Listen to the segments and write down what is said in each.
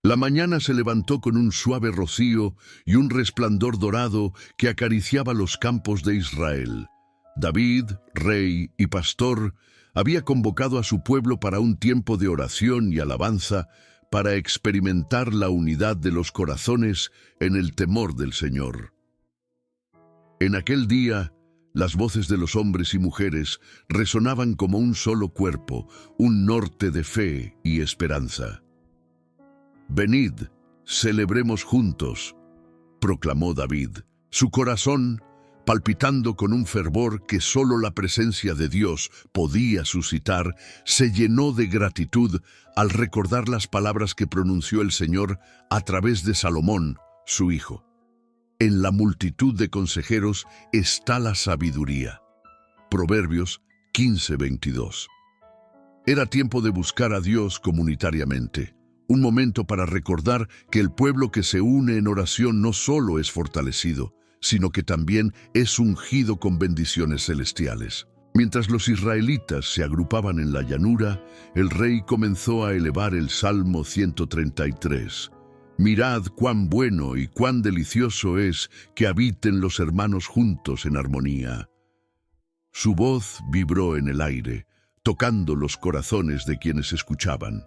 La mañana se levantó con un suave rocío y un resplandor dorado que acariciaba los campos de Israel. David, rey y pastor, había convocado a su pueblo para un tiempo de oración y alabanza para experimentar la unidad de los corazones en el temor del Señor. En aquel día, las voces de los hombres y mujeres resonaban como un solo cuerpo, un norte de fe y esperanza. «Venid, celebremos juntos», proclamó David, su corazón palpitando con un fervor que solo la presencia de Dios podía suscitar. Se llenó de gratitud al recordar las palabras que pronunció el Señor a través de Salomón, su hijo. En la multitud de consejeros está la sabiduría. Proverbios 15:22. Era tiempo de buscar a Dios comunitariamente. Un momento para recordar que el pueblo que se une en oración no solo es fortalecido, sino que también es ungido con bendiciones celestiales. Mientras los israelitas se agrupaban en la llanura, el rey comenzó a elevar el Salmo 133. «Mirad cuán bueno y cuán delicioso es que habiten los hermanos juntos en armonía». Su voz vibró en el aire, tocando los corazones de quienes escuchaban.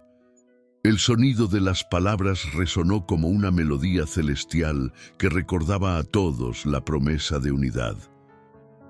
El sonido de las palabras resonó como una melodía celestial que recordaba a todos la promesa de unidad.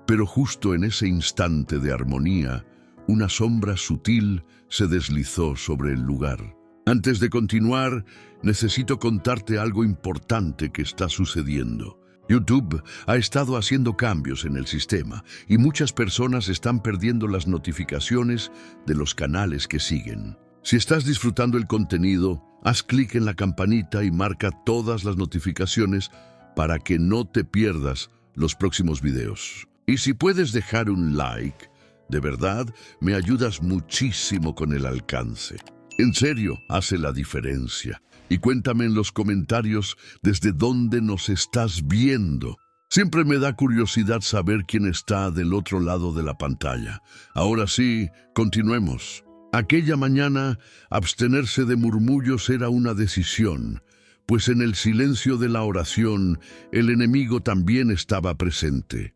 Pero justo en ese instante de armonía, una sombra sutil se deslizó sobre el lugar. Antes de continuar, necesito contarte algo importante que está sucediendo. YouTube ha estado haciendo cambios en el sistema y muchas personas están perdiendo las notificaciones de los canales que siguen. Si estás disfrutando el contenido, haz clic en la campanita y marca todas las notificaciones para que no te pierdas los próximos videos. Y si puedes dejar un like, de verdad me ayudas muchísimo con el alcance. En serio, hace la diferencia. Y cuéntame en los comentarios desde dónde nos estás viendo. Siempre me da curiosidad saber quién está del otro lado de la pantalla. Ahora sí, continuemos. Aquella mañana, abstenerse de murmullos era una decisión, pues en el silencio de la oración, el enemigo también estaba presente.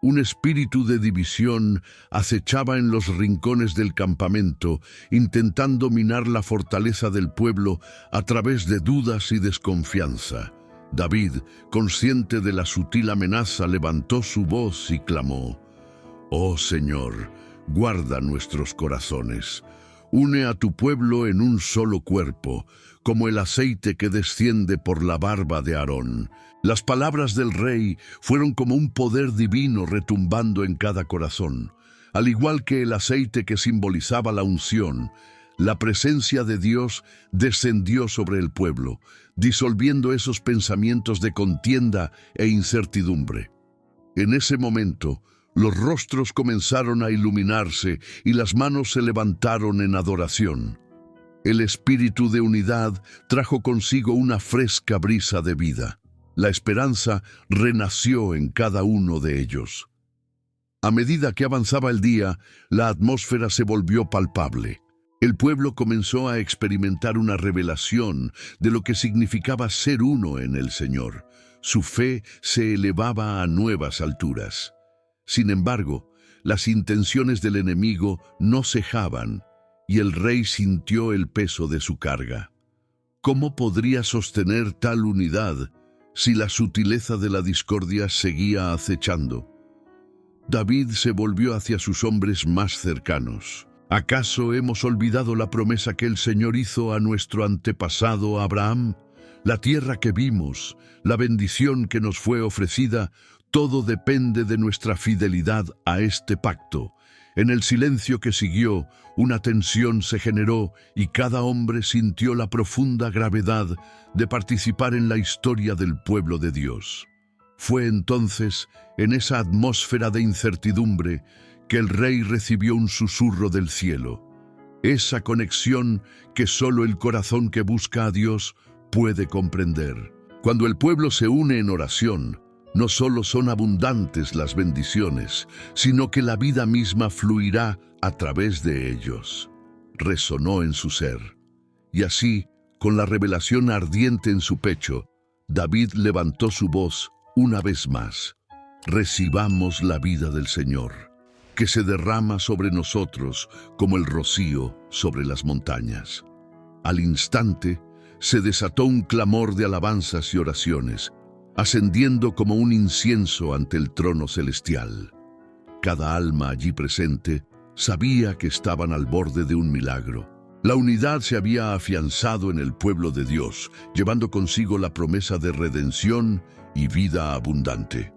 Un espíritu de división acechaba en los rincones del campamento, intentando minar la fortaleza del pueblo a través de dudas y desconfianza. David, consciente de la sutil amenaza, levantó su voz y clamó: «Oh Señor, guarda nuestros corazones. Une a tu pueblo en un solo cuerpo, como el aceite que desciende por la barba de Aarón». Las palabras del rey fueron como un poder divino retumbando en cada corazón. Al igual que el aceite que simbolizaba la unción, la presencia de Dios descendió sobre el pueblo, disolviendo esos pensamientos de contienda e incertidumbre. En ese momento, los rostros comenzaron a iluminarse y las manos se levantaron en adoración. El espíritu de unidad trajo consigo una fresca brisa de vida. La esperanza renació en cada uno de ellos. A medida que avanzaba el día, la atmósfera se volvió palpable. El pueblo comenzó a experimentar una revelación de lo que significaba ser uno en el Señor. Su fe se elevaba a nuevas alturas. Sin embargo, las intenciones del enemigo no cejaban y el rey sintió el peso de su carga. ¿Cómo podría sostener tal unidad si la sutileza de la discordia seguía acechando? David se volvió hacia sus hombres más cercanos. ¿Acaso hemos olvidado la promesa que el Señor hizo a nuestro antepasado Abraham? La tierra que vimos, la bendición que nos fue ofrecida, todo depende de nuestra fidelidad a este pacto. En el silencio que siguió, una tensión se generó y cada hombre sintió la profunda gravedad de participar en la historia del pueblo de Dios. Fue entonces, en esa atmósfera de incertidumbre, que el rey recibió un susurro del cielo. Esa conexión que solo el corazón que busca a Dios puede comprender. Cuando el pueblo se une en oración, no solo son abundantes las bendiciones, sino que la vida misma fluirá a través de ellos. Resonó en su ser. Y así, Con la revelación ardiente en su pecho, David levantó su voz una vez más. Recibamos la vida del Señor, que se derrama sobre nosotros como el rocío sobre las montañas. Al instante, se desató un clamor de alabanzas y oraciones, ascendiendo como un incienso ante el trono celestial. Cada alma allí presente sabía que estaban al borde de un milagro. La unidad se había afianzado en el pueblo de Dios, llevando consigo la promesa de redención y vida abundante.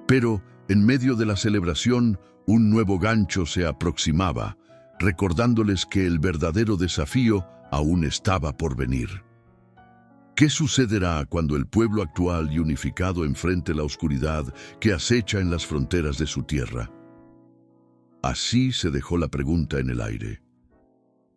Pero, en medio de la celebración, un nuevo gancho se aproximaba, recordándoles que el verdadero desafío aún estaba por venir. ¿Qué sucederá cuando el pueblo actual y unificado enfrente la oscuridad que acecha en las fronteras de su tierra? Así se dejó la pregunta en el aire.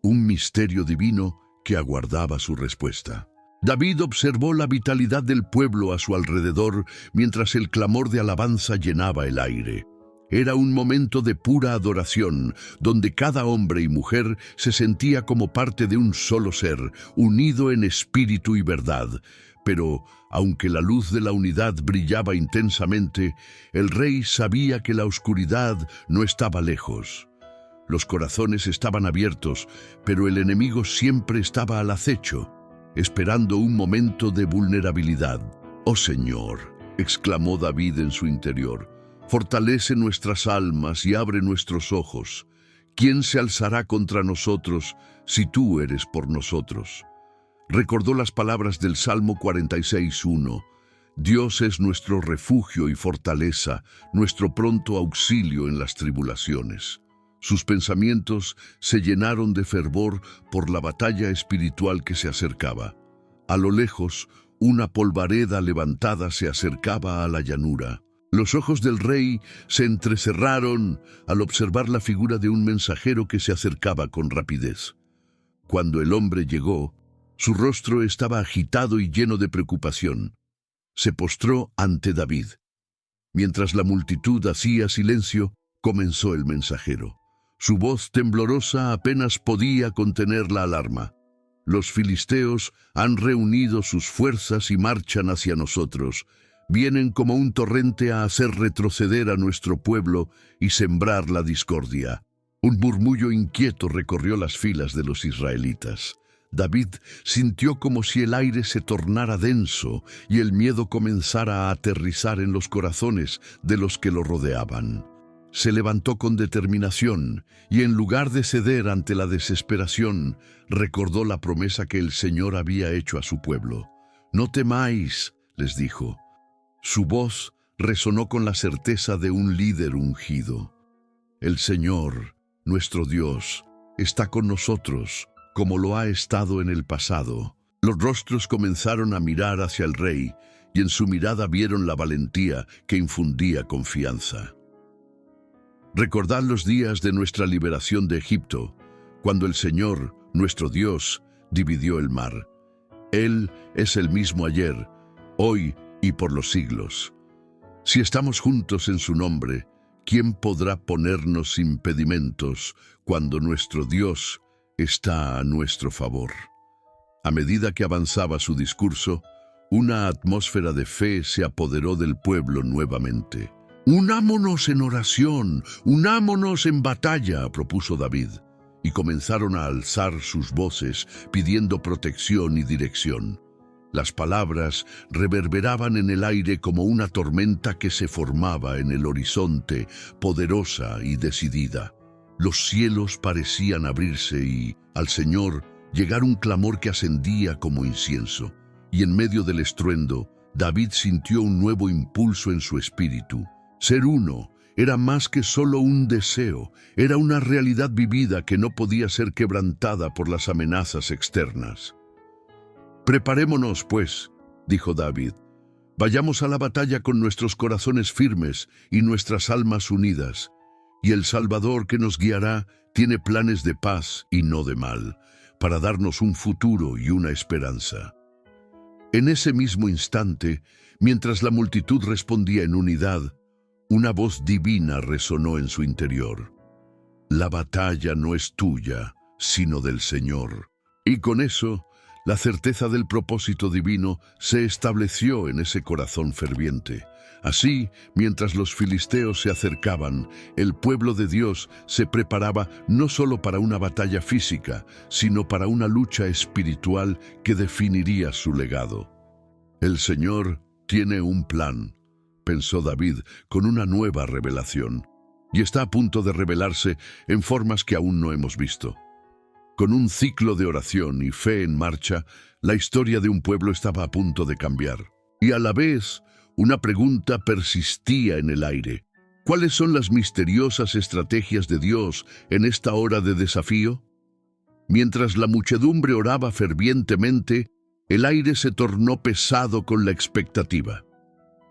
Un misterio divino que aguardaba su respuesta. David observó la vitalidad del pueblo a su alrededor mientras el clamor de alabanza llenaba el aire. Era un momento de pura adoración, donde cada hombre y mujer se sentía como parte de un solo ser, unido en espíritu y verdad. Pero, aunque la luz de la unidad brillaba intensamente, el rey sabía que la oscuridad no estaba lejos. Los corazones estaban abiertos, pero el enemigo siempre estaba al acecho, esperando un momento de vulnerabilidad. «Oh Señor», exclamó David en su interior, «fortalece nuestras almas y abre nuestros ojos. ¿Quién se alzará contra nosotros si tú eres por nosotros?» Recordó las palabras del Salmo 46:1. «Dios es nuestro refugio y fortaleza, nuestro pronto auxilio en las tribulaciones». Sus pensamientos se llenaron de fervor por la batalla espiritual que se acercaba. A lo lejos, una polvareda levantada se acercaba a la llanura. Los ojos del rey se entrecerraron al observar la figura de un mensajero que se acercaba con rapidez. Cuando el hombre llegó, su rostro estaba agitado y lleno de preocupación. Se postró ante David. Mientras la multitud hacía silencio, comenzó el mensajero. Su voz temblorosa apenas podía contener la alarma. «Los filisteos han reunido sus fuerzas y marchan hacia nosotros. Vienen como un torrente a hacer retroceder a nuestro pueblo y sembrar la discordia». Un murmullo inquieto recorrió las filas de los israelitas. David sintió como si el aire se tornara denso y el miedo comenzara a aterrizar en los corazones de los que lo rodeaban. Se levantó con determinación y en lugar de ceder ante la desesperación, recordó la promesa que el Señor había hecho a su pueblo. «No temáis», les dijo. Su voz resonó con la certeza de un líder ungido. «El Señor, nuestro Dios, está con nosotros, como lo ha estado en el pasado». Los rostros comenzaron a mirar hacia el rey y en su mirada vieron la valentía que infundía confianza. Recordad los días de nuestra liberación de Egipto, cuando el Señor, nuestro Dios, dividió el mar. Él es el mismo ayer, hoy y por los siglos. Si estamos juntos en su nombre, ¿quién podrá ponernos impedimentos cuando nuestro Dios está a nuestro favor? A medida que avanzaba su discurso, una atmósfera de fe se apoderó del pueblo nuevamente. «Unámonos en oración, unámonos en batalla», propuso David, y comenzaron a alzar sus voces pidiendo protección y dirección. Las palabras reverberaban en el aire como una tormenta que se formaba en el horizonte, poderosa y decidida. Los cielos parecían abrirse y, al Señor, llegar un clamor que ascendía como incienso. Y en medio del estruendo, David sintió un nuevo impulso en su espíritu. Ser uno era más que solo un deseo, era una realidad vivida que no podía ser quebrantada por las amenazas externas. «Preparémonos, pues», dijo David. «Vayamos a la batalla con nuestros corazones firmes y nuestras almas unidas, y el Salvador que nos guiará tiene planes de paz y no de mal, para darnos un futuro y una esperanza». En ese mismo instante, mientras la multitud respondía en unidad, una voz divina resonó en su interior. «La batalla no es tuya, sino del Señor». Y con eso, La certeza del propósito divino se estableció en ese corazón ferviente. Así, mientras los filisteos se acercaban, el pueblo de Dios se preparaba no solo para una batalla física, sino para una lucha espiritual que definiría su legado. El Señor tiene un plan, pensó David con una nueva revelación, y está a punto de revelarse en formas que aún no hemos visto. Con un ciclo de oración y fe en marcha, la historia de un pueblo estaba a punto de cambiar. Y a la vez, una pregunta persistía en el aire. ¿Cuáles son las misteriosas estrategias de Dios en esta hora de desafío? Mientras la muchedumbre oraba fervientemente, el aire se tornó pesado con la expectativa.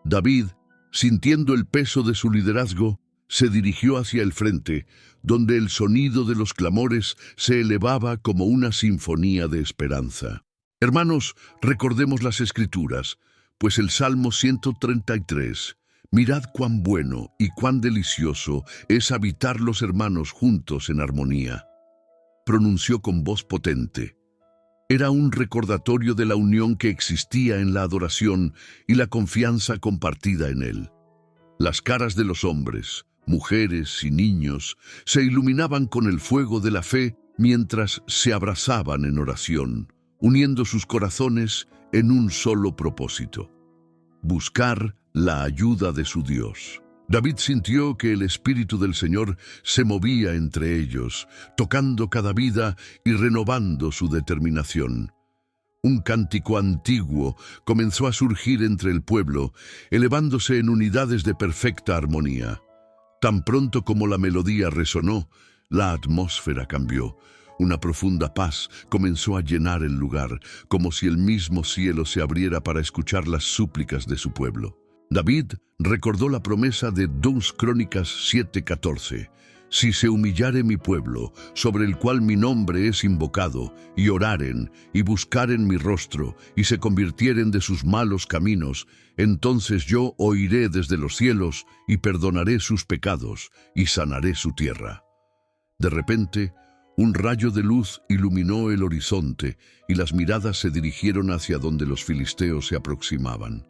David, sintiendo el peso de su liderazgo, se dirigió hacia el frente, donde el sonido de los clamores se elevaba como una sinfonía de esperanza. Hermanos, recordemos las Escrituras, pues el Salmo 133, mirad cuán bueno y cuán delicioso es habitar los hermanos juntos en armonía, pronunció con voz potente. Era un recordatorio de la unión que existía en la adoración y la confianza compartida en él. Las caras de los hombres, mujeres y niños se iluminaban con el fuego de la fe mientras se abrazaban en oración, uniendo sus corazones en un solo propósito: buscar la ayuda de su Dios. David sintió que el Espíritu del Señor se movía entre ellos, tocando cada vida y renovando su determinación. Un cántico antiguo comenzó a surgir entre el pueblo, elevándose en unidades de perfecta armonía. Tan pronto como la melodía resonó, la atmósfera cambió. Una profunda paz comenzó a llenar el lugar, como si el mismo cielo se abriera para escuchar las súplicas de su pueblo. David recordó la promesa de 2 Crónicas 7:14. Si se humillare mi pueblo, sobre el cual mi nombre es invocado, y oraren, y buscaren mi rostro, y se convirtieren de sus malos caminos, entonces yo oiré desde los cielos, y perdonaré sus pecados, y sanaré su tierra. De repente, un rayo de luz iluminó el horizonte, y las miradas se dirigieron hacia donde los filisteos se aproximaban.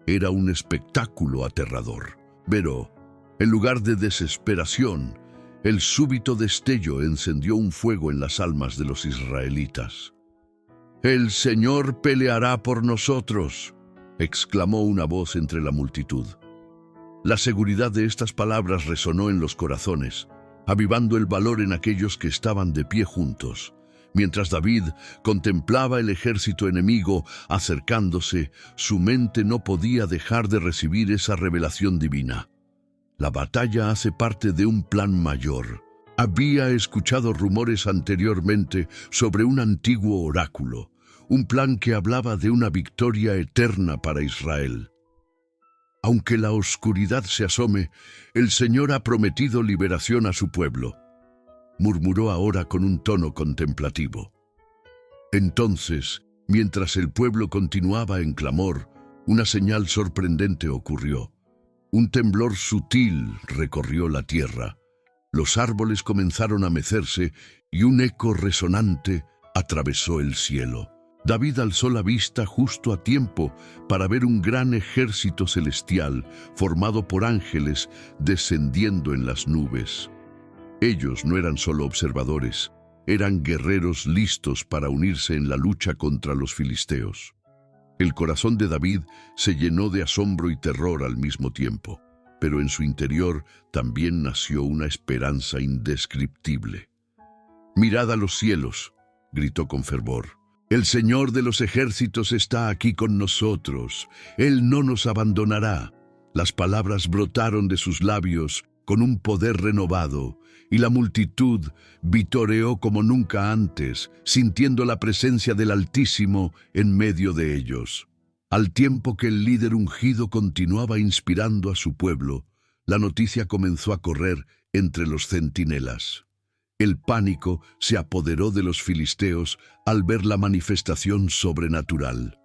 Era un espectáculo aterrador, pero, en lugar de desesperación, el súbito destello encendió un fuego en las almas de los israelitas. «El Señor peleará por nosotros», exclamó una voz entre la multitud. La seguridad de estas palabras resonó en los corazones, avivando el valor en aquellos que estaban de pie juntos. Mientras David contemplaba el ejército enemigo acercándose, su mente no podía dejar de recibir esa revelación divina. La batalla hace parte de un plan mayor. Había escuchado rumores anteriormente sobre un antiguo oráculo, un plan que hablaba de una victoria eterna para Israel. Aunque la oscuridad se asome, el Señor ha prometido liberación a su pueblo, murmuró ahora con un tono contemplativo. Entonces, mientras el pueblo continuaba en clamor, una señal sorprendente ocurrió. Un temblor sutil recorrió la tierra. Los árboles comenzaron a mecerse y un eco resonante atravesó el cielo. David alzó la vista justo a tiempo para ver un gran ejército celestial formado por ángeles descendiendo en las nubes. Ellos no eran solo observadores, eran guerreros listos para unirse en la lucha contra los filisteos. El corazón de David se llenó de asombro y terror al mismo tiempo, pero en su interior también nació una esperanza indescriptible. «Mirad a los cielos», gritó con fervor. «El Señor de los ejércitos está aquí con nosotros. Él no nos abandonará». Las palabras brotaron de sus labios con un poder renovado, y la multitud vitoreó como nunca antes, sintiendo la presencia del Altísimo en medio de ellos. Al tiempo que el líder ungido continuaba inspirando a su pueblo, la noticia comenzó a correr entre los centinelas. El pánico se apoderó de los filisteos al ver la manifestación sobrenatural.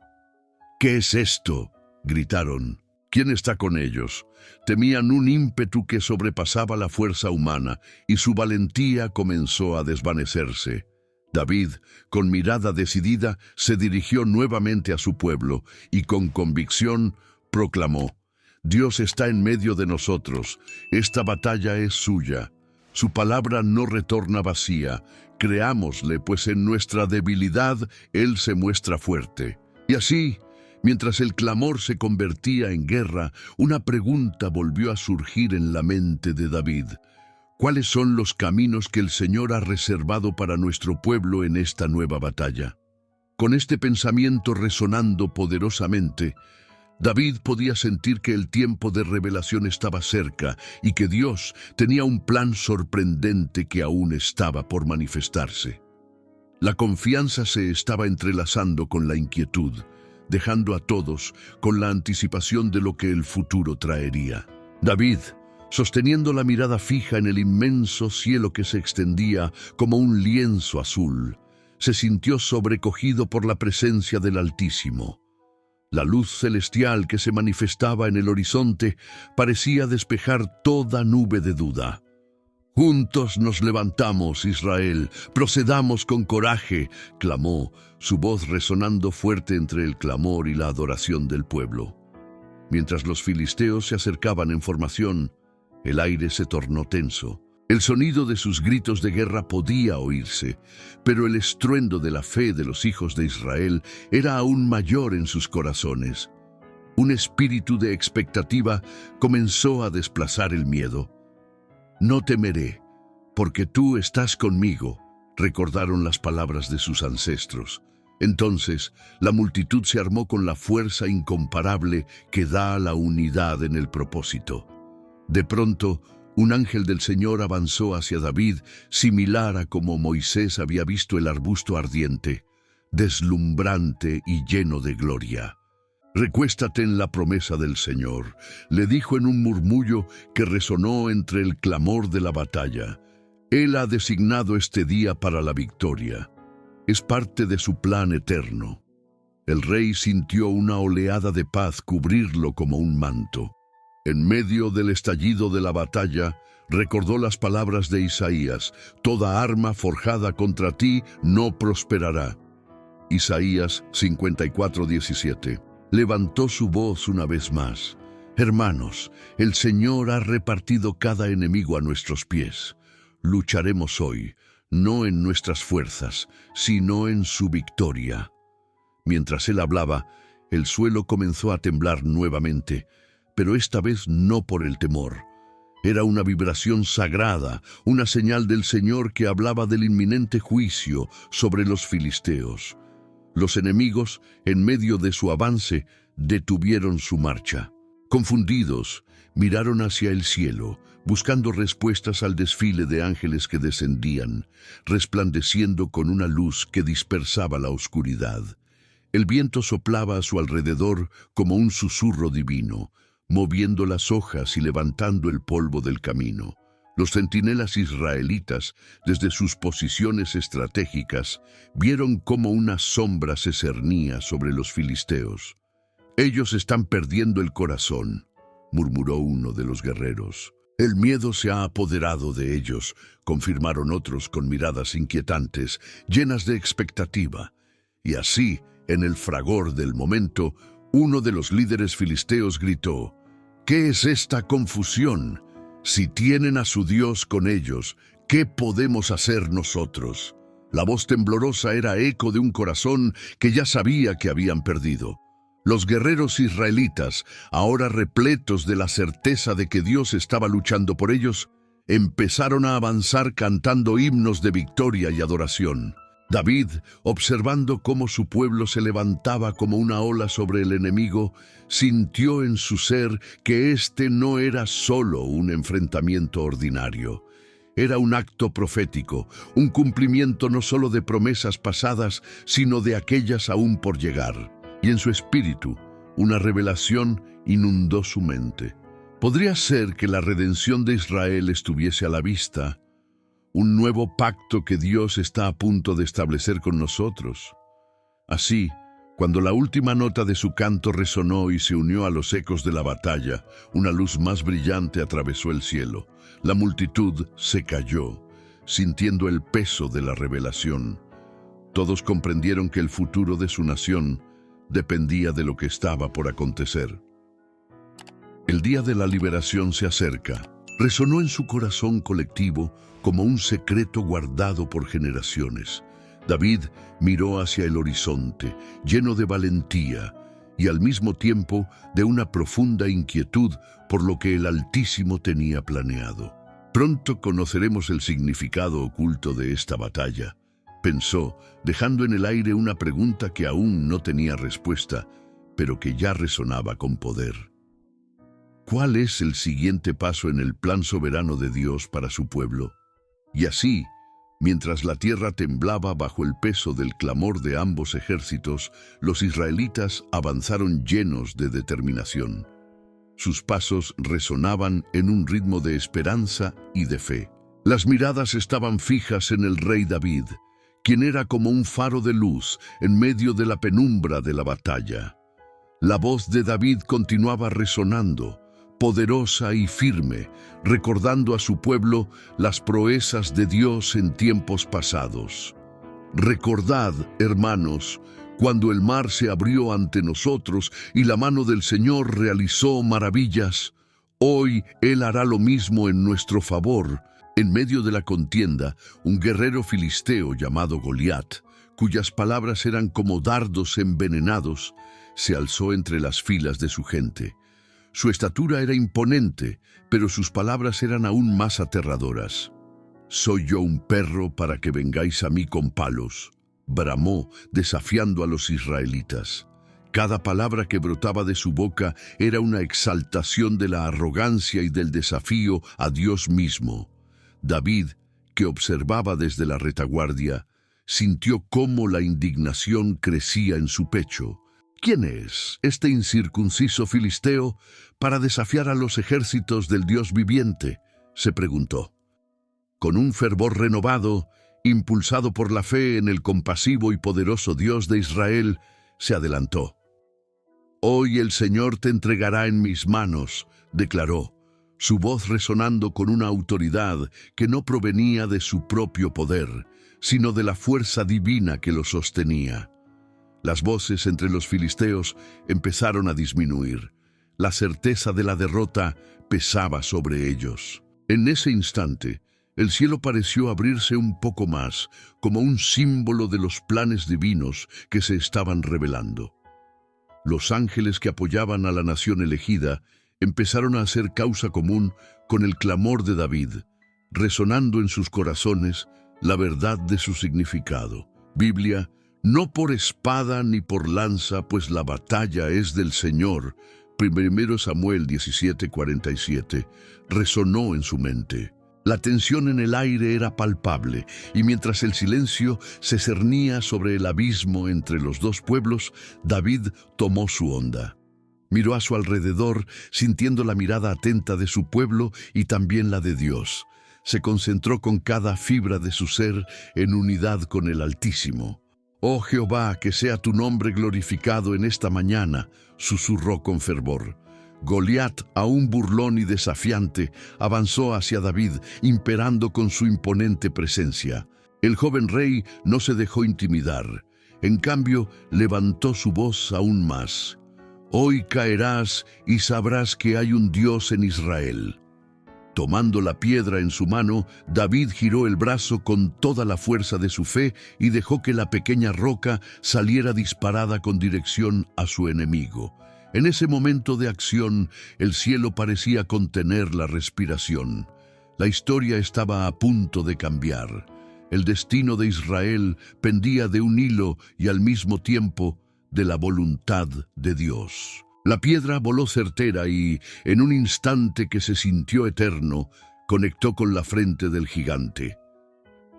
«¿Qué es esto?», gritaron. «¿Quién está con ellos?». Temían un ímpetu que sobrepasaba la fuerza humana y su valentía comenzó a desvanecerse. David, con mirada decidida, se dirigió nuevamente a su pueblo y con convicción proclamó: Dios está en medio de nosotros, esta batalla es suya. Su palabra no retorna vacía, creámosle, pues en nuestra debilidad Él se muestra fuerte. Y así, mientras el clamor se convertía en guerra, una pregunta volvió a surgir en la mente de David: ¿cuáles son los caminos que el Señor ha reservado para nuestro pueblo en esta nueva batalla? Con este pensamiento resonando poderosamente, David podía sentir que el tiempo de revelación estaba cerca y que Dios tenía un plan sorprendente que aún estaba por manifestarse. La confianza se estaba entrelazando con la inquietud, dejando a todos con la anticipación de lo que el futuro traería. David, sosteniendo la mirada fija en el inmenso cielo que se extendía como un lienzo azul, se sintió sobrecogido por la presencia del Altísimo. La luz celestial que se manifestaba en el horizonte parecía despejar toda nube de duda. «Juntos nos levantamos, Israel, procedamos con coraje», clamó, su voz resonando fuerte entre el clamor y la adoración del pueblo. Mientras los filisteos se acercaban en formación, el aire se tornó tenso. El sonido de sus gritos de guerra podía oírse, pero el estruendo de la fe de los hijos de Israel era aún mayor en sus corazones. Un espíritu de expectativa comenzó a desplazar el miedo. «No temeré, porque tú estás conmigo», recordaron las palabras de sus ancestros. Entonces, la multitud se armó con la fuerza incomparable que da la unidad en el propósito. De pronto, un ángel del Señor avanzó hacia David, similar a como Moisés había visto el arbusto ardiente, deslumbrante y lleno de gloria. «Recuéstate en la promesa del Señor», le dijo en un murmullo que resonó entre el clamor de la batalla. Él ha designado este día para la victoria. Es parte de su plan eterno. El rey sintió una oleada de paz cubrirlo como un manto. En medio del estallido de la batalla, recordó las palabras de Isaías: «Toda arma forjada contra ti no prosperará». Isaías 54:17. Levantó su voz una vez más: «Hermanos, el Señor ha repartido cada enemigo a nuestros pies. Lucharemos hoy, no en nuestras fuerzas, sino en su victoria». Mientras él hablaba, el suelo comenzó a temblar nuevamente, pero esta vez no por el temor. Era una vibración sagrada, una señal del Señor que hablaba del inminente juicio sobre los filisteos. Los enemigos, en medio de su avance, detuvieron su marcha. Confundidos, miraron hacia el cielo, buscando respuestas al desfile de ángeles que descendían, resplandeciendo con una luz que dispersaba la oscuridad. El viento soplaba a su alrededor como un susurro divino, moviendo las hojas y levantando el polvo del camino. Los centinelas israelitas, desde sus posiciones estratégicas, vieron cómo una sombra se cernía sobre los filisteos. «Ellos están perdiendo el corazón», murmuró uno de los guerreros. «El miedo se ha apoderado de ellos», confirmaron otros con miradas inquietantes, llenas de expectativa. Y así, en el fragor del momento, uno de los líderes filisteos gritó: «¿Qué es esta confusión? Si tienen a su Dios con ellos, ¿qué podemos hacer nosotros?». La voz temblorosa era eco de un corazón que ya sabía que habían perdido. Los guerreros israelitas, ahora repletos de la certeza de que Dios estaba luchando por ellos, empezaron a avanzar cantando himnos de victoria y adoración. David, observando cómo su pueblo se levantaba como una ola sobre el enemigo, sintió en su ser que este no era solo un enfrentamiento ordinario. Era un acto profético, un cumplimiento no solo de promesas pasadas, sino de aquellas aún por llegar. Y en su espíritu, una revelación inundó su mente. ¿Podría ser que la redención de Israel estuviese a la vista? Un nuevo pacto que Dios está a punto de establecer con nosotros. Así, cuando la última nota de su canto resonó y se unió a los ecos de la batalla, una luz más brillante atravesó el cielo. La multitud se calló, sintiendo el peso de la revelación. Todos comprendieron que el futuro de su nación dependía de lo que estaba por acontecer. El día de la liberación se acerca. Resonó en su corazón colectivo como un secreto guardado por generaciones. David miró hacia el horizonte, lleno de valentía y al mismo tiempo de una profunda inquietud por lo que el Altísimo tenía planeado. Pronto conoceremos el significado oculto de esta batalla, pensó, dejando en el aire una pregunta que aún no tenía respuesta, pero que ya resonaba con poder. ¿Cuál es el siguiente paso en el plan soberano de Dios para su pueblo? Y así, mientras la tierra temblaba bajo el peso del clamor de ambos ejércitos, los israelitas avanzaron llenos de determinación. Sus pasos resonaban en un ritmo de esperanza y de fe. Las miradas estaban fijas en el rey David, quien era como un faro de luz en medio de la penumbra de la batalla. La voz de David continuaba resonando, poderosa y firme, recordando a su pueblo las proezas de Dios en tiempos pasados. Recordad, hermanos, cuando el mar se abrió ante nosotros y la mano del Señor realizó maravillas. Hoy Él hará lo mismo en nuestro favor. En medio de la contienda, un guerrero filisteo llamado Goliat, cuyas palabras eran como dardos envenenados, se alzó entre las filas de su gente. Su estatura era imponente, pero sus palabras eran aún más aterradoras. «Soy yo un perro para que vengáis a mí con palos», bramó, desafiando a los israelitas. Cada palabra que brotaba de su boca era una exaltación de la arrogancia y del desafío a Dios mismo. David, que observaba desde la retaguardia, sintió cómo la indignación crecía en su pecho. ¿Quién es este incircunciso filisteo para desafiar a los ejércitos del Dios viviente?, se preguntó. Con un fervor renovado, impulsado por la fe en el compasivo y poderoso Dios de Israel, se adelantó. «Hoy el Señor te entregará en mis manos», declaró, su voz resonando con una autoridad que no provenía de su propio poder, sino de la fuerza divina que lo sostenía. Las voces entre los filisteos empezaron a disminuir. La certeza de la derrota pesaba sobre ellos. En ese instante, el cielo pareció abrirse un poco más, como un símbolo de los planes divinos que se estaban revelando. Los ángeles que apoyaban a la nación elegida empezaron a hacer causa común con el clamor de David, resonando en sus corazones la verdad de su significado. Biblia, no por espada ni por lanza, pues la batalla es del Señor. 1 Samuel 17:47, resonó en su mente. La tensión en el aire era palpable, y mientras el silencio se cernía sobre el abismo entre los dos pueblos, David tomó su onda. Miró a su alrededor, sintiendo la mirada atenta de su pueblo y también la de Dios. Se concentró con cada fibra de su ser en unidad con el Altísimo. «Oh Jehová, que sea tu nombre glorificado en esta mañana», susurró con fervor. Goliat, aún burlón y desafiante, avanzó hacia David, imperando con su imponente presencia. El joven rey no se dejó intimidar. En cambio, levantó su voz aún más. «Hoy caerás y sabrás que hay un Dios en Israel». Tomando la piedra en su mano, David giró el brazo con toda la fuerza de su fe y dejó que la pequeña roca saliera disparada con dirección a su enemigo. En ese momento de acción, el cielo parecía contener la respiración. La historia estaba a punto de cambiar. El destino de Israel pendía de un hilo y al mismo tiempo de la voluntad de Dios. La piedra voló certera y, en un instante que se sintió eterno, conectó con la frente del gigante.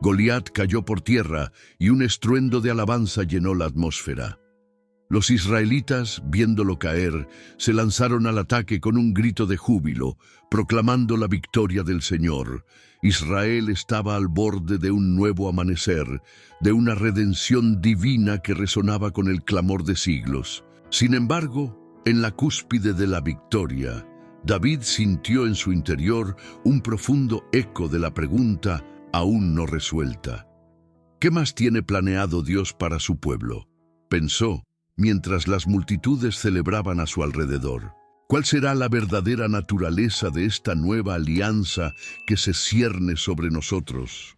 Goliat cayó por tierra y un estruendo de alabanza llenó la atmósfera. Los israelitas, viéndolo caer, se lanzaron al ataque con un grito de júbilo, proclamando la victoria del Señor. Israel estaba al borde de un nuevo amanecer, de una redención divina que resonaba con el clamor de siglos. Sin embargo, en la cúspide de la victoria, David sintió en su interior un profundo eco de la pregunta aún no resuelta. ¿Qué más tiene planeado Dios para su pueblo?, pensó, mientras las multitudes celebraban a su alrededor. ¿Cuál será la verdadera naturaleza de esta nueva alianza que se cierne sobre nosotros?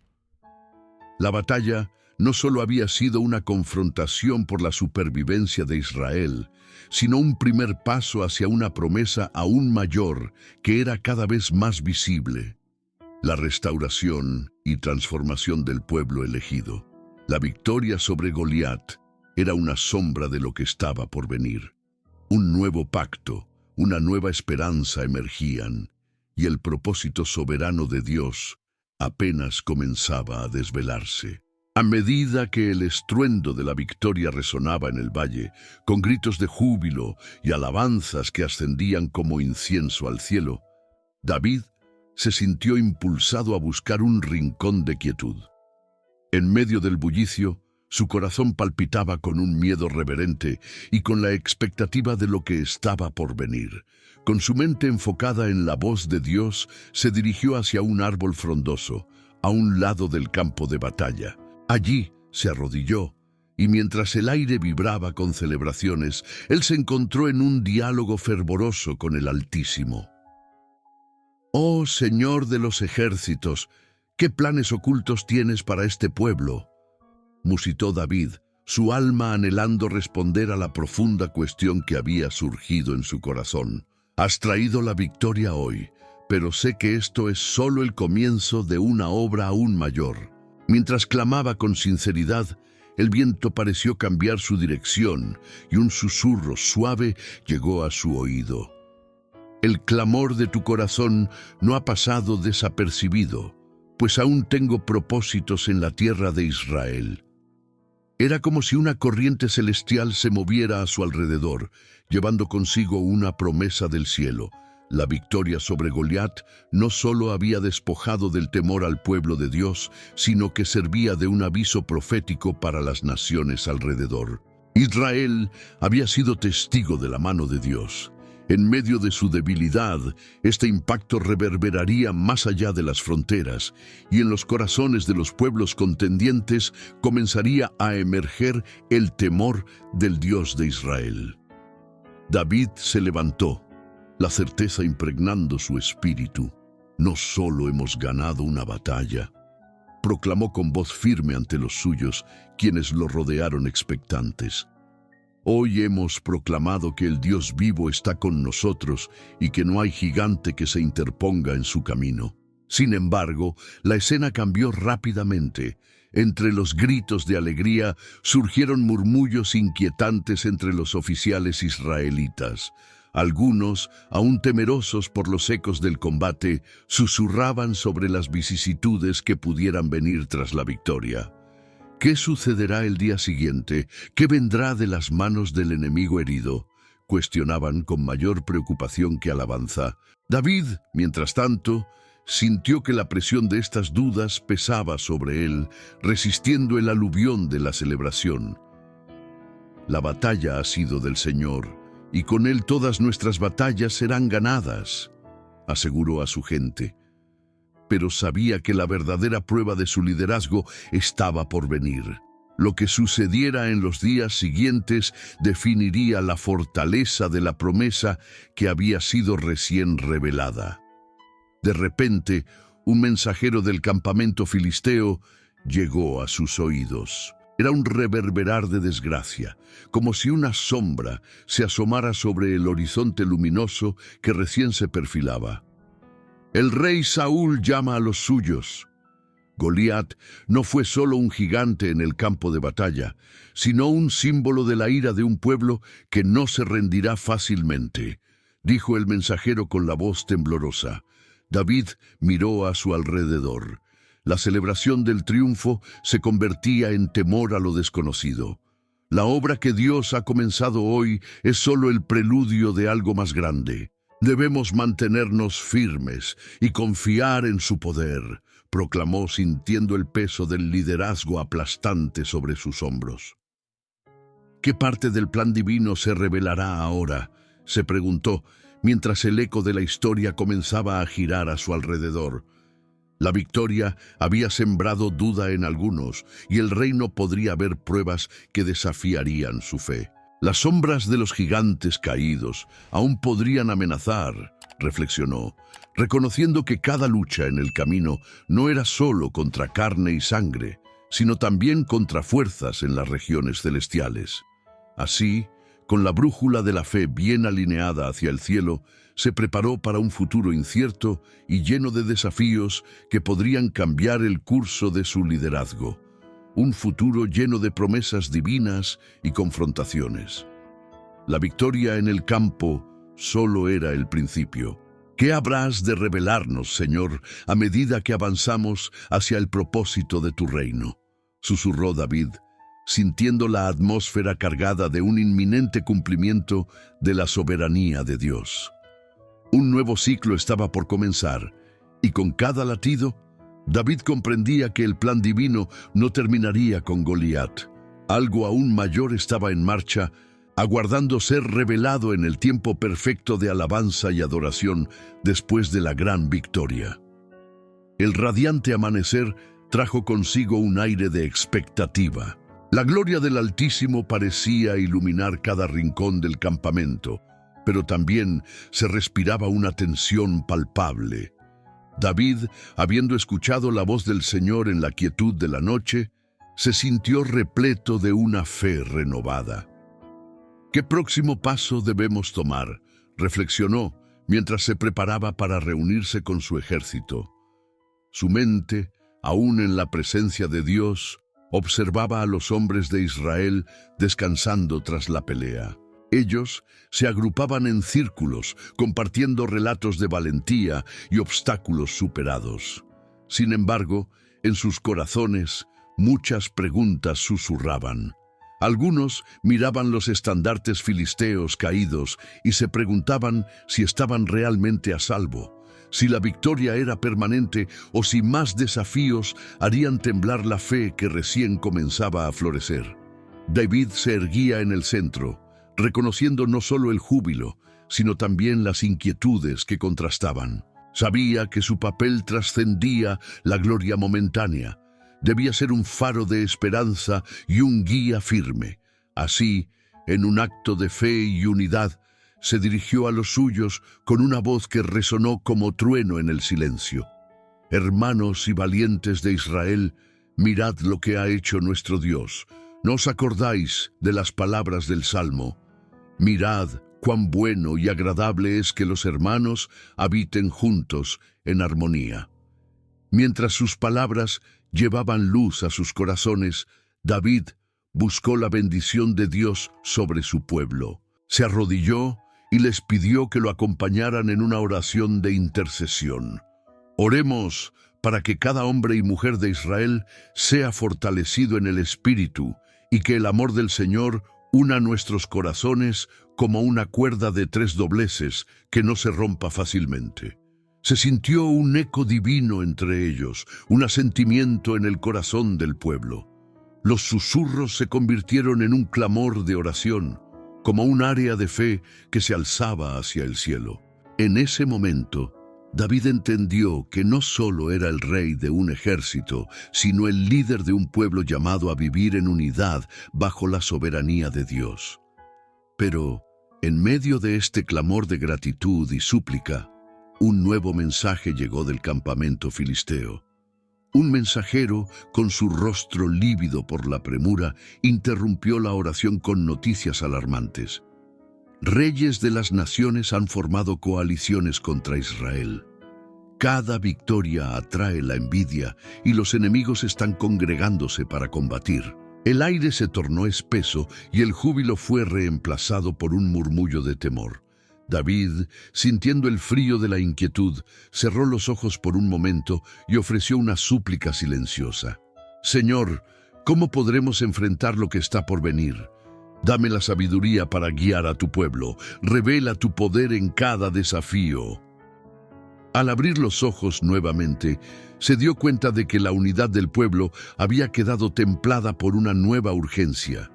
La batalla no solo había sido una confrontación por la supervivencia de Israel, sino un primer paso hacia una promesa aún mayor que era cada vez más visible: la restauración y transformación del pueblo elegido. La victoria sobre Goliat era una sombra de lo que estaba por venir. Un nuevo pacto, una nueva esperanza emergían, y el propósito soberano de Dios apenas comenzaba a desvelarse. A medida que el estruendo de la victoria resonaba en el valle, con gritos de júbilo y alabanzas que ascendían como incienso al cielo, David se sintió impulsado a buscar un rincón de quietud. En medio del bullicio, su corazón palpitaba con un miedo reverente y con la expectativa de lo que estaba por venir. Con su mente enfocada en la voz de Dios, se dirigió hacia un árbol frondoso, a un lado del campo de batalla. Allí se arrodilló, y mientras el aire vibraba con celebraciones, él se encontró en un diálogo fervoroso con el Altísimo. «Oh Señor de los ejércitos, ¿qué planes ocultos tienes para este pueblo?», musitó David, su alma anhelando responder a la profunda cuestión que había surgido en su corazón. «Has traído la victoria hoy, pero sé que esto es solo el comienzo de una obra aún mayor». Mientras clamaba con sinceridad, el viento pareció cambiar su dirección y un susurro suave llegó a su oído. «El clamor de tu corazón no ha pasado desapercibido, pues aún tengo propósitos en la tierra de Israel». Era como si una corriente celestial se moviera a su alrededor, llevando consigo una promesa del cielo. La victoria sobre Goliat no solo había despojado del temor al pueblo de Dios, sino que servía de un aviso profético para las naciones alrededor. Israel había sido testigo de la mano de Dios. En medio de su debilidad, este impacto reverberaría más allá de las fronteras, y en los corazones de los pueblos contendientes comenzaría a emerger el temor del Dios de Israel. David se levantó, la certeza impregnando su espíritu. «No solo hemos ganado una batalla», proclamó con voz firme ante los suyos, quienes lo rodearon expectantes. «Hoy hemos proclamado que el Dios vivo está con nosotros y que no hay gigante que se interponga en su camino». Sin embargo, la escena cambió rápidamente. Entre los gritos de alegría surgieron murmullos inquietantes entre los oficiales israelitas. Algunos, aún temerosos por los ecos del combate, susurraban sobre las vicisitudes que pudieran venir tras la victoria. ¿Qué sucederá el día siguiente? ¿Qué vendrá de las manos del enemigo herido?, cuestionaban con mayor preocupación que alabanza. David, mientras tanto, sintió que la presión de estas dudas pesaba sobre él, resistiendo el aluvión de la celebración. «La batalla ha sido del Señor, y con él todas nuestras batallas serán ganadas», aseguró a su gente. Pero sabía que la verdadera prueba de su liderazgo estaba por venir. Lo que sucediera en los días siguientes definiría la fortaleza de la promesa que había sido recién revelada. De repente, un mensajero del campamento filisteo llegó a sus oídos. Era un reverberar de desgracia, como si una sombra se asomara sobre el horizonte luminoso que recién se perfilaba. «El rey Saúl llama a los suyos». Goliat no fue solo un gigante en el campo de batalla, sino un símbolo de la ira de un pueblo que no se rendirá fácilmente, dijo el mensajero con la voz temblorosa. David miró a su alrededor. La celebración del triunfo se convertía en temor a lo desconocido. La obra que Dios ha comenzado hoy es solo el preludio de algo más grande. Debemos mantenernos firmes y confiar en su poder, proclamó sintiendo el peso del liderazgo aplastante sobre sus hombros. ¿Qué parte del plan divino se revelará ahora?, se preguntó, mientras el eco de la historia comenzaba a girar a su alrededor. La victoria había sembrado duda en algunos, y el rey no podría ver pruebas que desafiarían su fe. Las sombras de los gigantes caídos aún podrían amenazar, reflexionó, reconociendo que cada lucha en el camino no era solo contra carne y sangre, sino también contra fuerzas en las regiones celestiales. Así, con la brújula de la fe bien alineada hacia el cielo, se preparó para un futuro incierto y lleno de desafíos que podrían cambiar el curso de su liderazgo. Un futuro lleno de promesas divinas y confrontaciones. La victoria en el campo solo era el principio. ¿Qué habrás de revelarnos, Señor, a medida que avanzamos hacia el propósito de tu reino?, susurró David, sintiendo la atmósfera cargada de un inminente cumplimiento de la soberanía de Dios. Un nuevo ciclo estaba por comenzar, y con cada latido, David comprendía que el plan divino no terminaría con Goliat. Algo aún mayor estaba en marcha, aguardando ser revelado en el tiempo perfecto de alabanza y adoración después de la gran victoria. El radiante amanecer trajo consigo un aire de expectativa. La gloria del Altísimo parecía iluminar cada rincón del campamento, pero también se respiraba una tensión palpable. David, habiendo escuchado la voz del Señor en la quietud de la noche, se sintió repleto de una fe renovada. ¿Qué próximo paso debemos tomar?, reflexionó mientras se preparaba para reunirse con su ejército. Su mente, aún en la presencia de Dios, observaba a los hombres de Israel descansando tras la pelea. Ellos se agrupaban en círculos, compartiendo relatos de valentía y obstáculos superados. Sin embargo, en sus corazones, muchas preguntas susurraban. Algunos miraban los estandartes filisteos caídos y se preguntaban si estaban realmente a salvo, si la victoria era permanente o si más desafíos harían temblar la fe que recién comenzaba a florecer. David se erguía en el centro, reconociendo no solo el júbilo, sino también las inquietudes que contrastaban. Sabía que su papel trascendía la gloria momentánea. Debía ser un faro de esperanza y un guía firme. Así, en un acto de fe y unidad, se dirigió a los suyos con una voz que resonó como trueno en el silencio. Hermanos y valientes de Israel, mirad lo que ha hecho nuestro Dios. ¿No os acordáis de las palabras del Salmo? Mirad cuán bueno y agradable es que los hermanos habiten juntos en armonía. Mientras sus palabras llevaban luz a sus corazones, David buscó la bendición de Dios sobre su pueblo. Se arrodilló y les pidió que lo acompañaran en una oración de intercesión. Oremos para que cada hombre y mujer de Israel sea fortalecido en el espíritu y que el amor del Señor una nuestros corazones como una cuerda de 3 dobleces que no se rompa fácilmente. Se sintió un eco divino entre ellos, un asentimiento en el corazón del pueblo. Los susurros se convirtieron en un clamor de oración, como un área de fe que se alzaba hacia el cielo. En ese momento, David entendió que no solo era el rey de un ejército, sino el líder de un pueblo llamado a vivir en unidad bajo la soberanía de Dios. Pero, en medio de este clamor de gratitud y súplica, un nuevo mensaje llegó del campamento filisteo. Un mensajero, con su rostro lívido por la premura, interrumpió la oración con noticias alarmantes. Reyes de las naciones han formado coaliciones contra Israel. Cada victoria atrae la envidia y los enemigos están congregándose para combatir. El aire se tornó espeso y el júbilo fue reemplazado por un murmullo de temor. David, sintiendo el frío de la inquietud, cerró los ojos por un momento y ofreció una súplica silenciosa. Señor, ¿cómo podremos enfrentar lo que está por venir? Dame la sabiduría para guiar a tu pueblo. Revela tu poder en cada desafío. Al abrir los ojos nuevamente, se dio cuenta de que la unidad del pueblo había quedado templada por una nueva urgencia.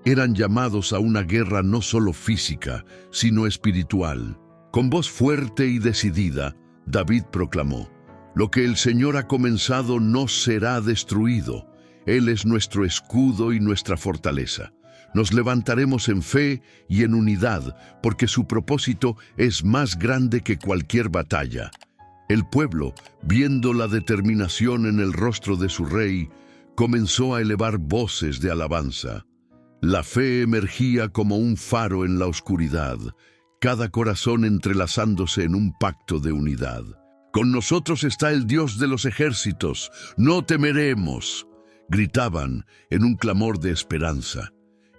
Eran llamados a una guerra no solo física, sino espiritual. Con voz fuerte y decidida, David proclamó: Lo que el Señor ha comenzado no será destruido. Él es nuestro escudo y nuestra fortaleza. Nos levantaremos en fe y en unidad, porque su propósito es más grande que cualquier batalla. El pueblo, viendo la determinación en el rostro de su rey, comenzó a elevar voces de alabanza. La fe emergía como un faro en la oscuridad, cada corazón entrelazándose en un pacto de unidad. «Con nosotros está el Dios de los ejércitos, no temeremos», gritaban en un clamor de esperanza.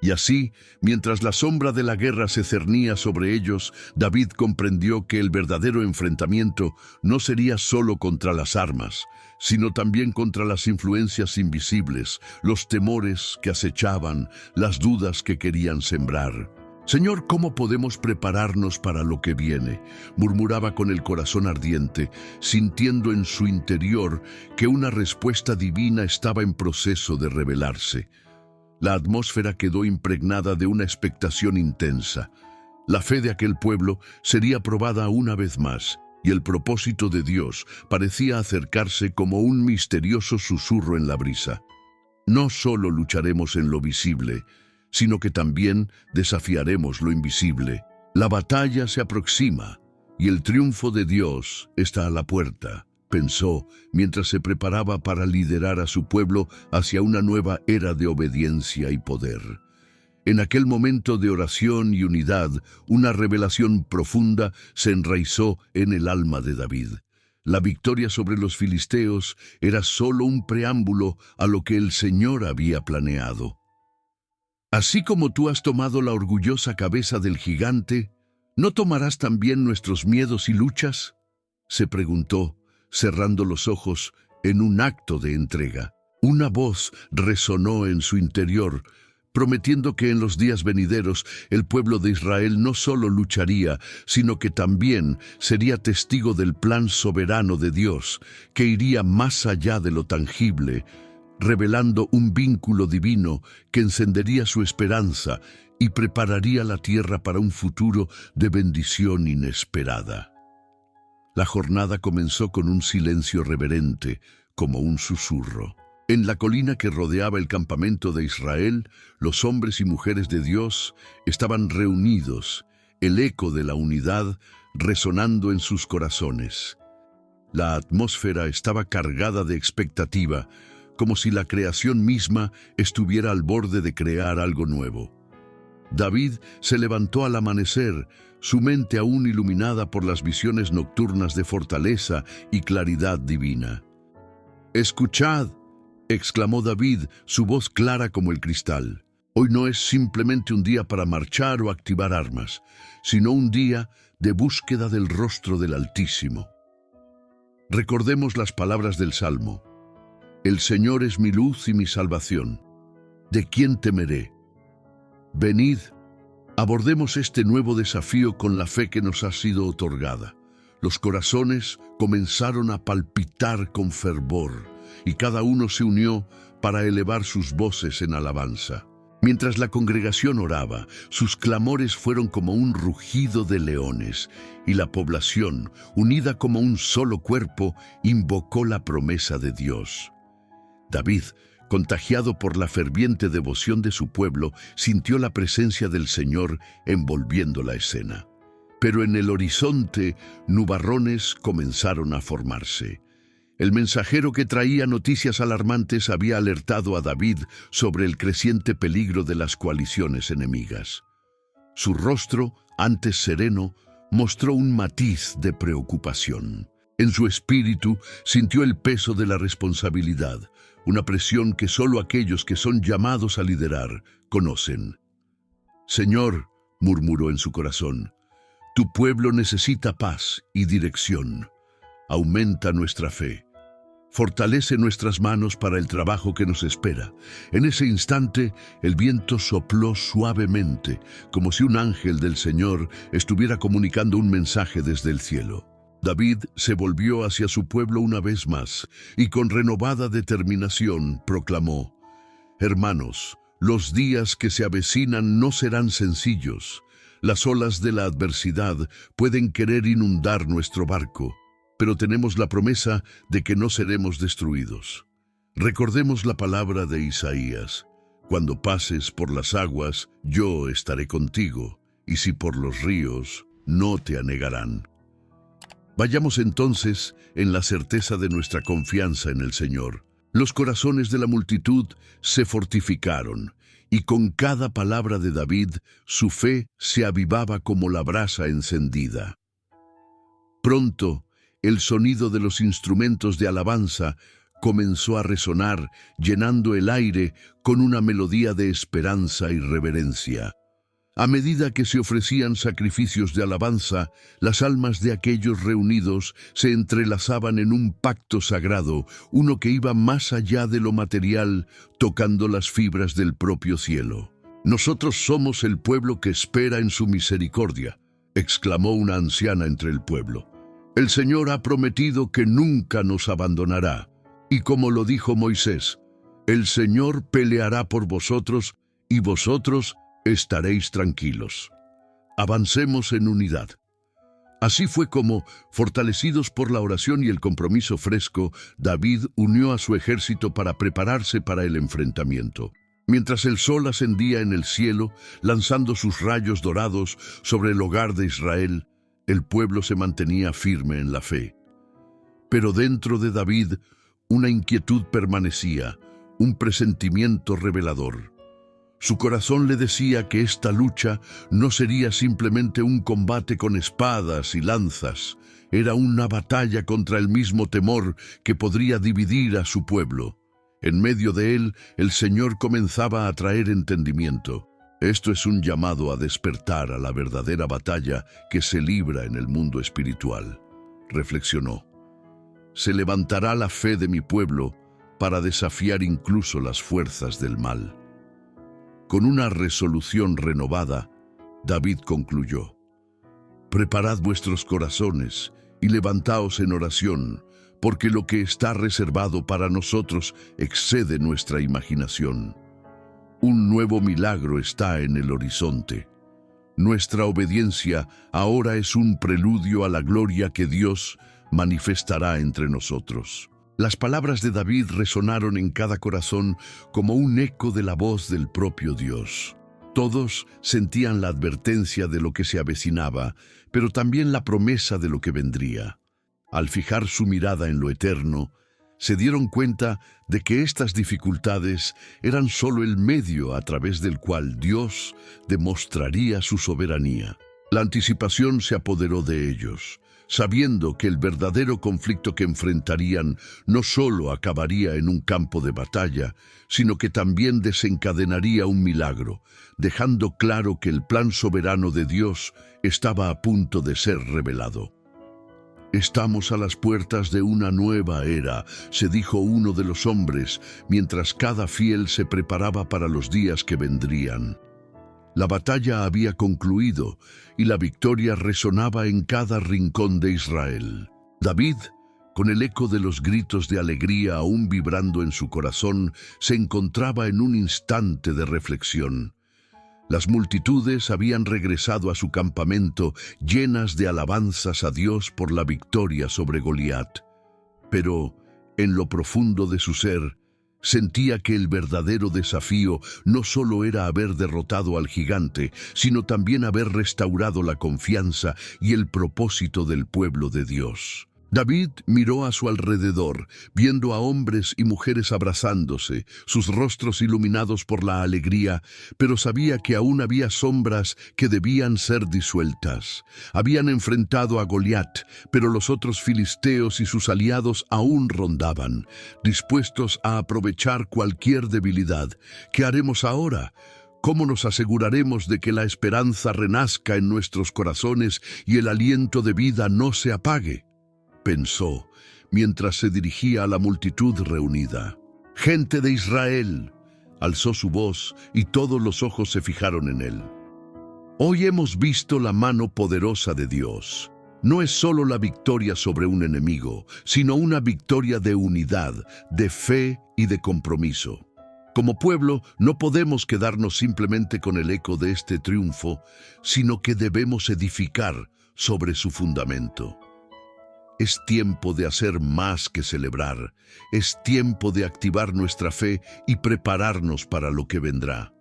Y así, mientras la sombra de la guerra se cernía sobre ellos, David comprendió que el verdadero enfrentamiento no sería solo contra las armas, sino también contra las influencias invisibles, los temores que acechaban, las dudas que querían sembrar. «Señor, ¿cómo podemos prepararnos para lo que viene?», murmuraba con el corazón ardiente, sintiendo en su interior que una respuesta divina estaba en proceso de revelarse. La atmósfera quedó impregnada de una expectación intensa. La fe de aquel pueblo sería probada una vez más, y el propósito de Dios parecía acercarse como un misterioso susurro en la brisa. No solo lucharemos en lo visible, sino que también desafiaremos lo invisible. La batalla se aproxima, y el triunfo de Dios está a la puerta, pensó mientras se preparaba para liderar a su pueblo hacia una nueva era de obediencia y poder. En aquel momento de oración y unidad, una revelación profunda se enraizó en el alma de David. La victoria sobre los filisteos era solo un preámbulo a lo que el Señor había planeado. «Así como tú has tomado la orgullosa cabeza del gigante, ¿no tomarás también nuestros miedos y luchas?», se preguntó, cerrando los ojos en un acto de entrega. Una voz resonó en su interior, prometiendo que en los días venideros el pueblo de Israel no solo lucharía, sino que también sería testigo del plan soberano de Dios, que iría más allá de lo tangible, revelando un vínculo divino que encendería su esperanza y prepararía la tierra para un futuro de bendición inesperada. La jornada comenzó con un silencio reverente, como un susurro. En la colina que rodeaba el campamento de Israel, los hombres y mujeres de Dios estaban reunidos, el eco de la unidad resonando en sus corazones. La atmósfera estaba cargada de expectativa, como si la creación misma estuviera al borde de crear algo nuevo. David se levantó al amanecer, su mente aún iluminada por las visiones nocturnas de fortaleza y claridad divina. «Escuchad», exclamó David, su voz clara como el cristal. «Hoy no es simplemente un día para marchar o activar armas, sino un día de búsqueda del rostro del Altísimo». Recordemos las palabras del Salmo. «El Señor es mi luz y mi salvación. ¿De quién temeré?». Venid, abordemos este nuevo desafío con la fe que nos ha sido otorgada. Los corazones comenzaron a palpitar con fervor, y cada uno se unió para elevar sus voces en alabanza. Mientras la congregación oraba, sus clamores fueron como un rugido de leones, y la población, unida como un solo cuerpo, invocó la promesa de Dios. David, contagiado por la ferviente devoción de su pueblo, sintió la presencia del Señor envolviendo la escena. Pero en el horizonte, nubarrones comenzaron a formarse. El mensajero que traía noticias alarmantes había alertado a David sobre el creciente peligro de las coaliciones enemigas. Su rostro, antes sereno, mostró un matiz de preocupación. En su espíritu sintió el peso de la responsabilidad, una presión que solo aquellos que son llamados a liderar conocen. «Señor», murmuró en su corazón, «tu pueblo necesita paz y dirección. Aumenta nuestra fe. Fortalece nuestras manos para el trabajo que nos espera». En ese instante, el viento sopló suavemente, como si un ángel del Señor estuviera comunicando un mensaje desde el cielo. David se volvió hacia su pueblo una vez más y con renovada determinación proclamó: «Hermanos, los días que se avecinan no serán sencillos. Las olas de la adversidad pueden querer inundar nuestro barco. pero tenemos la promesa de que no seremos destruidos. Recordemos la palabra de Isaías: cuando pases por las aguas, yo estaré contigo, y si por los ríos, no te anegarán. Vayamos entonces en la certeza de nuestra confianza en el Señor. Los corazones de la multitud se fortificaron, y con cada palabra de David, su fe se avivaba como la brasa encendida. Pronto, el sonido de los instrumentos de alabanza comenzó a resonar, llenando el aire con una melodía de esperanza y reverencia. A medida que se ofrecían sacrificios de alabanza, las almas de aquellos reunidos se entrelazaban en un pacto sagrado, uno que iba más allá de lo material, tocando las fibras del propio cielo. «Nosotros somos el pueblo que espera en su misericordia», exclamó una anciana entre el pueblo. «El Señor ha prometido que nunca nos abandonará. Y como lo dijo Moisés, el Señor peleará por vosotros y vosotros estaréis tranquilos. Avancemos en unidad». Así fue como, fortalecidos por la oración y el compromiso fresco, David unió a su ejército para prepararse para el enfrentamiento. Mientras el sol ascendía en el cielo, lanzando sus rayos dorados sobre el hogar de Israel, el pueblo se mantenía firme en la fe. Pero dentro de David, una inquietud permanecía, un presentimiento revelador. Su corazón le decía que esta lucha no sería simplemente un combate con espadas y lanzas, era una batalla contra el mismo temor que podría dividir a su pueblo. En medio de él, el Señor comenzaba a traer entendimiento. Esto es un llamado a despertar a la verdadera batalla que se libra en el mundo espiritual, reflexionó. Se levantará la fe de mi pueblo para desafiar incluso las fuerzas del mal. Con una resolución renovada, David concluyó: «Preparad vuestros corazones y levantaos en oración, porque lo que está reservado para nosotros excede nuestra imaginación. Un nuevo milagro está en el horizonte. Nuestra obediencia ahora es un preludio a la gloria que Dios manifestará entre nosotros». Las palabras de David resonaron en cada corazón como un eco de la voz del propio Dios. Todos sentían la advertencia de lo que se avecinaba, pero también la promesa de lo que vendría. Al fijar su mirada en lo eterno, se dieron cuenta de que estas dificultades eran solo el medio a través del cual Dios demostraría su soberanía. La anticipación se apoderó de ellos, sabiendo que el verdadero conflicto que enfrentarían no solo acabaría en un campo de batalla, sino que también desencadenaría un milagro, dejando claro que el plan soberano de Dios estaba a punto de ser revelado. «Estamos a las puertas de una nueva era», se dijo uno de los hombres, mientras cada fiel se preparaba para los días que vendrían. La batalla había concluido y la victoria resonaba en cada rincón de Israel. David, con el eco de los gritos de alegría aún vibrando en su corazón, se encontraba en un instante de reflexión. Las multitudes habían regresado a su campamento llenas de alabanzas a Dios por la victoria sobre Goliat. Pero, en lo profundo de su ser, sentía que el verdadero desafío no solo era haber derrotado al gigante, sino también haber restaurado la confianza y el propósito del pueblo de Dios. David miró a su alrededor, viendo a hombres y mujeres abrazándose, sus rostros iluminados por la alegría, pero sabía que aún había sombras que debían ser disueltas. Habían enfrentado a Goliat, pero los otros filisteos y sus aliados aún rondaban, dispuestos a aprovechar cualquier debilidad. ¿Qué haremos ahora? ¿Cómo nos aseguraremos de que la esperanza renazca en nuestros corazones y el aliento de vida no se apague?, pensó, mientras se dirigía a la multitud reunida. «Gente de Israel», alzó su voz y todos los ojos se fijaron en él. «Hoy hemos visto la mano poderosa de Dios. No es solo la victoria sobre un enemigo, sino una victoria de unidad, de fe y de compromiso. Como pueblo, no podemos quedarnos simplemente con el eco de este triunfo, sino que debemos edificar sobre su fundamento». Es tiempo de hacer más que celebrar. Es tiempo de activar nuestra fe y prepararnos para lo que vendrá.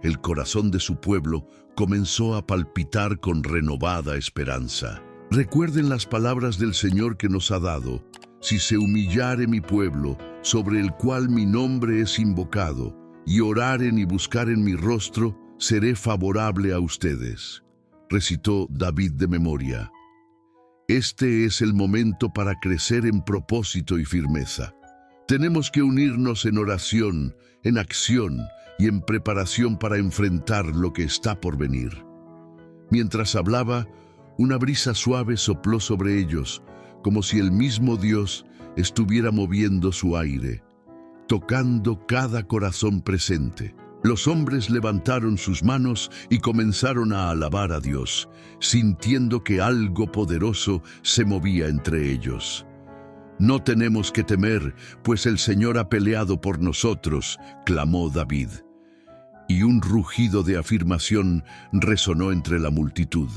El corazón de su pueblo comenzó a palpitar con renovada esperanza. Recuerden las palabras del Señor que nos ha dado: si se humillare mi pueblo, sobre el cual mi nombre es invocado, y oraren y buscaren mi rostro, seré favorable a ustedes. Recitó David de memoria. Este es el momento para crecer en propósito y firmeza. Tenemos que unirnos en oración, en acción y en preparación para enfrentar lo que está por venir. Mientras hablaba, una brisa suave sopló sobre ellos, como si el mismo Dios estuviera moviendo su aire, tocando cada corazón presente. Los hombres levantaron sus manos y comenzaron a alabar a Dios, sintiendo que algo poderoso se movía entre ellos. No tenemos que temer, pues el Señor ha peleado por nosotros, clamó David. Y un rugido de afirmación resonó entre la multitud.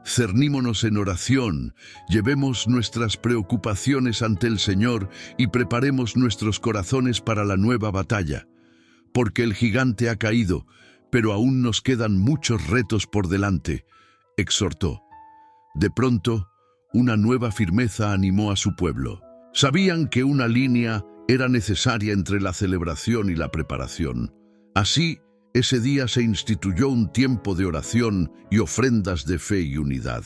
Cernímonos en oración, llevemos nuestras preocupaciones ante el Señor y preparemos nuestros corazones para la nueva batalla. Porque el gigante ha caído, pero aún nos quedan muchos retos por delante, exhortó. De pronto, una nueva firmeza animó a su pueblo. Sabían que una línea era necesaria entre la celebración y la preparación. Así, ese día se instituyó un tiempo de oración y ofrendas de fe y unidad.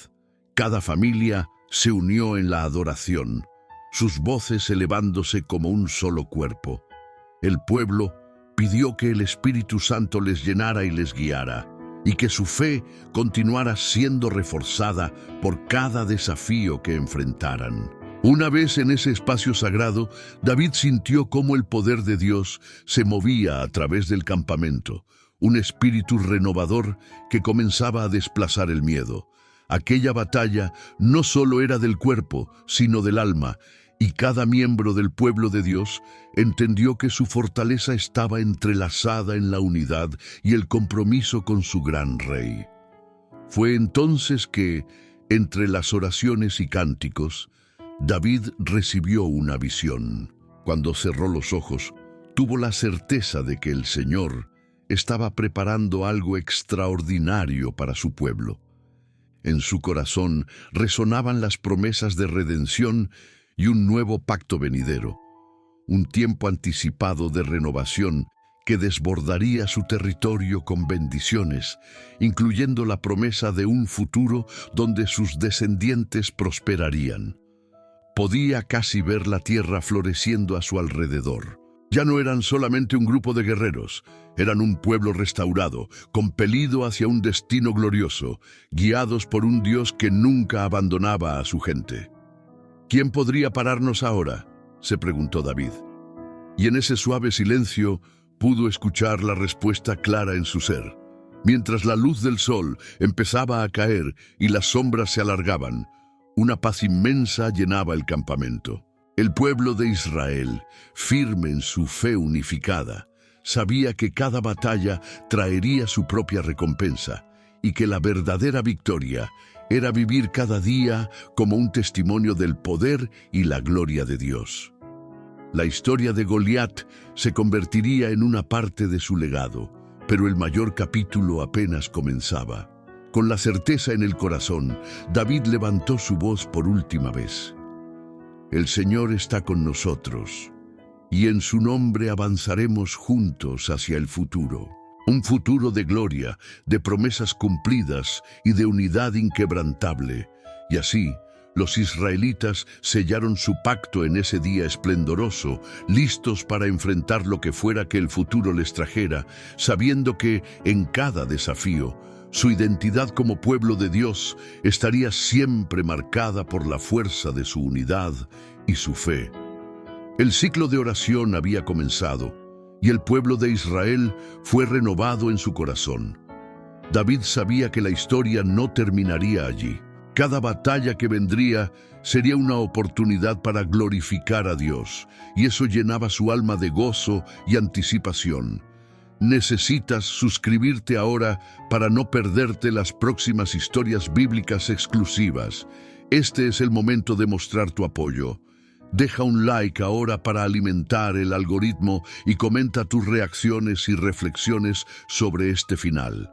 Cada familia se unió en la adoración, sus voces elevándose como un solo cuerpo. El pueblo pidió que el Espíritu Santo les llenara y les guiara, y que su fe continuara siendo reforzada por cada desafío que enfrentaran. Una vez en ese espacio sagrado, David sintió cómo el poder de Dios se movía a través del campamento, un espíritu renovador que comenzaba a desplazar el miedo. Aquella batalla no solo era del cuerpo, sino del alma, y cada miembro del pueblo de Dios entendió que su fortaleza estaba entrelazada en la unidad y el compromiso con su gran Rey. Fue entonces que, entre las oraciones y cánticos, David recibió una visión. Cuando cerró los ojos, tuvo la certeza de que el Señor estaba preparando algo extraordinario para su pueblo. En su corazón resonaban las promesas de redención y un nuevo pacto venidero, un tiempo anticipado de renovación que desbordaría su territorio con bendiciones, incluyendo la promesa de un futuro donde sus descendientes prosperarían. Podía casi ver la tierra floreciendo a su alrededor. Ya no eran solamente un grupo de guerreros, eran un pueblo restaurado, compelido hacia un destino glorioso, guiados por un Dios que nunca abandonaba a su gente. ¿Quién podría pararnos ahora?, se preguntó David. Y en ese suave silencio pudo escuchar la respuesta clara en su ser. Mientras la luz del sol empezaba a caer y las sombras se alargaban, una paz inmensa llenaba el campamento. El pueblo de Israel, firme en su fe unificada, sabía que cada batalla traería su propia recompensa y que la verdadera victoria era vivir cada día como un testimonio del poder y la gloria de Dios. La historia de Goliat se convertiría en una parte de su legado, pero el mayor capítulo apenas comenzaba. Con la certeza en el corazón, David levantó su voz por última vez. El Señor está con nosotros, y en su nombre avanzaremos juntos hacia el futuro. Un futuro de gloria, de promesas cumplidas y de unidad inquebrantable. Y así, los israelitas sellaron su pacto en ese día esplendoroso, listos para enfrentar lo que fuera que el futuro les trajera, sabiendo que, en cada desafío, su identidad como pueblo de Dios estaría siempre marcada por la fuerza de su unidad y su fe. El ciclo de oración había comenzado, y el pueblo de Israel fue renovado en su corazón. David sabía que la historia no terminaría allí. Cada batalla que vendría sería una oportunidad para glorificar a Dios, y eso llenaba su alma de gozo y anticipación. Necesitas suscribirte ahora para no perderte las próximas historias bíblicas exclusivas. Este es el momento de mostrar tu apoyo. Deja un like ahora para alimentar el algoritmo y comenta tus reacciones y reflexiones sobre este final.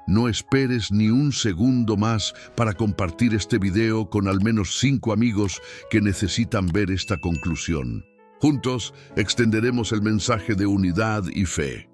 No esperes ni un segundo más para compartir este video con al menos 5 amigos que necesitan ver esta conclusión. Juntos extenderemos el mensaje de unidad y fe.